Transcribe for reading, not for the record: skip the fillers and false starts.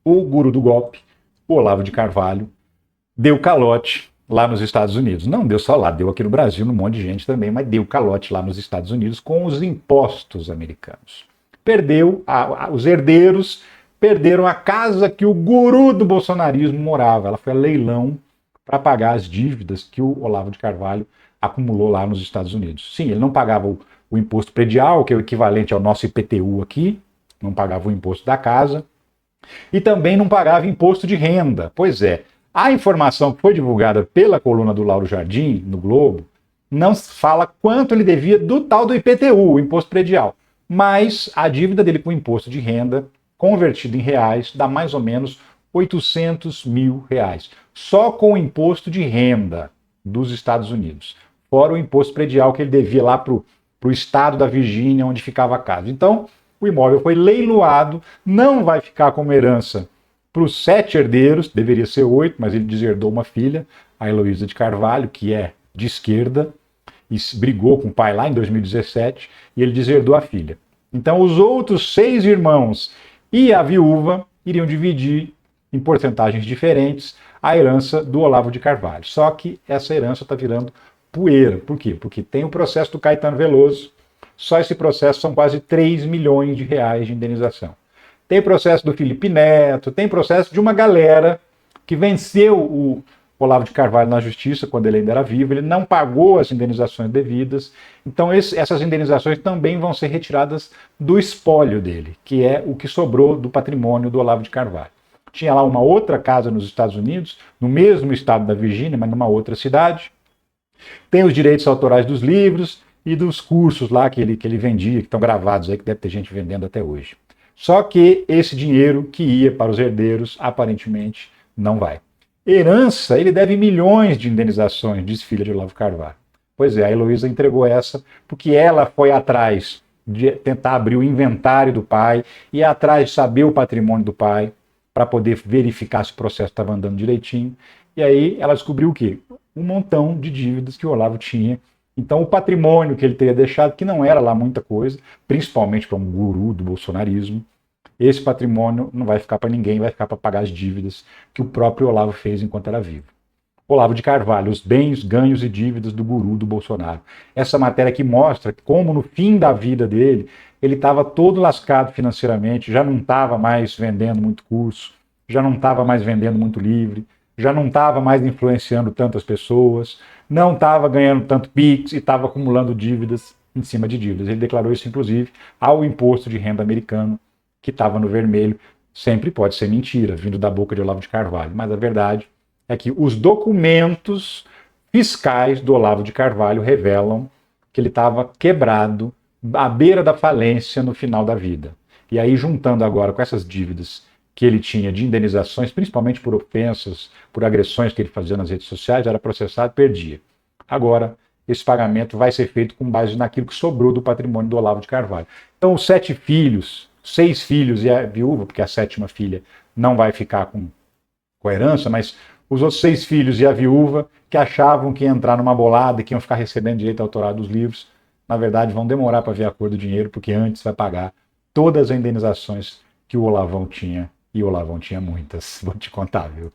o guru do golpe, o Olavo de Carvalho, deu calote lá nos Estados Unidos. Não deu só lá, deu aqui no Brasil, num monte de gente também, mas deu calote lá nos Estados Unidos com os impostos americanos. Perdeu, os herdeiros perderam a casa que o guru do bolsonarismo morava. Ela foi a leilão para pagar as dívidas que o Olavo de Carvalho acumulou lá nos Estados Unidos. Sim, ele não pagava o imposto predial, que é o equivalente ao nosso IPTU aqui, não pagava o imposto da casa, e também não pagava imposto de renda. Pois é, a informação que foi divulgada pela coluna do Lauro Jardim, no Globo, não fala quanto ele devia do tal do IPTU, o imposto predial. Mas a dívida dele com o imposto de renda, convertido em reais, dá mais ou menos 800 mil reais. Só com o imposto de renda dos Estados Unidos. Fora o imposto predial que ele devia lá para o estado da Virgínia, onde ficava a casa. Então, o imóvel foi leiloado, não vai ficar como herança para os 7 herdeiros, deveria ser 8, mas ele deserdou uma filha, a Heloísa de Carvalho, que é de esquerda, e brigou com o pai lá em 2017, e ele deserdou a filha. Então, os outros 6 irmãos e a viúva iriam dividir em porcentagens diferentes a herança do Olavo de Carvalho. Só que essa herança está virando poeira. Por quê? Porque tem o processo do Caetano Veloso, só esse processo são quase 3 milhões de reais de indenização. Tem processo do Felipe Neto, tem processo de uma galera que venceu o Olavo de Carvalho na justiça quando ele ainda era vivo, ele não pagou as indenizações devidas, então essas indenizações também vão ser retiradas do espólio dele, que é o que sobrou do patrimônio do Olavo de Carvalho. Tinha lá uma outra casa nos Estados Unidos, no mesmo estado da Virgínia, mas numa outra cidade. Tem os direitos autorais dos livros e dos cursos lá que ele vendia, que estão gravados aí, que deve ter gente vendendo até hoje. Só que esse dinheiro que ia para os herdeiros, aparentemente, não vai. Herança, ele deve milhões de indenizações, diz filha de Olavo Carvalho. Pois é, a Heloísa entregou essa porque ela foi atrás de tentar abrir o inventário do pai, e atrás de saber o patrimônio do pai, para poder verificar se o processo estava andando direitinho. E aí ela descobriu o quê? Um montão de dívidas que o Olavo tinha. Então o patrimônio que ele teria deixado, que não era lá muita coisa, principalmente para um guru do bolsonarismo, esse patrimônio não vai ficar para ninguém, vai ficar para pagar as dívidas que o próprio Olavo fez enquanto era vivo. Olavo de Carvalho, os bens, ganhos e dívidas do guru do Bolsonaro. Essa matéria que mostra como no fim da vida dele, ele estava todo lascado financeiramente, já não estava mais vendendo muito curso, já não estava mais vendendo muito livro, já não estava mais influenciando tantas pessoas, não estava ganhando tanto Pix e estava acumulando dívidas em cima de dívidas. Ele declarou isso, inclusive, ao imposto de renda americano, que estava no vermelho. Sempre pode ser mentira, vindo da boca de Olavo de Carvalho, mas a verdade é que os documentos fiscais do Olavo de Carvalho revelam que ele estava quebrado, à beira da falência no final da vida. E aí, juntando agora com essas dívidas que ele tinha de indenizações, principalmente por ofensas, por agressões que ele fazia nas redes sociais, era processado e perdia. Agora, esse pagamento vai ser feito com base naquilo que sobrou do patrimônio do Olavo de Carvalho. Então, os 7 filhos, 6 filhos e a viúva, porque a 7ª filha não vai ficar com a herança, mas os outros 6 filhos e a viúva, que achavam que ia entrar numa bolada e que iam ficar recebendo direito autoral dos livros, na verdade vão demorar para ver a cor do dinheiro, porque antes vai pagar todas as indenizações que o Olavão tinha, e o Olavão tinha muitas, vou te contar, viu?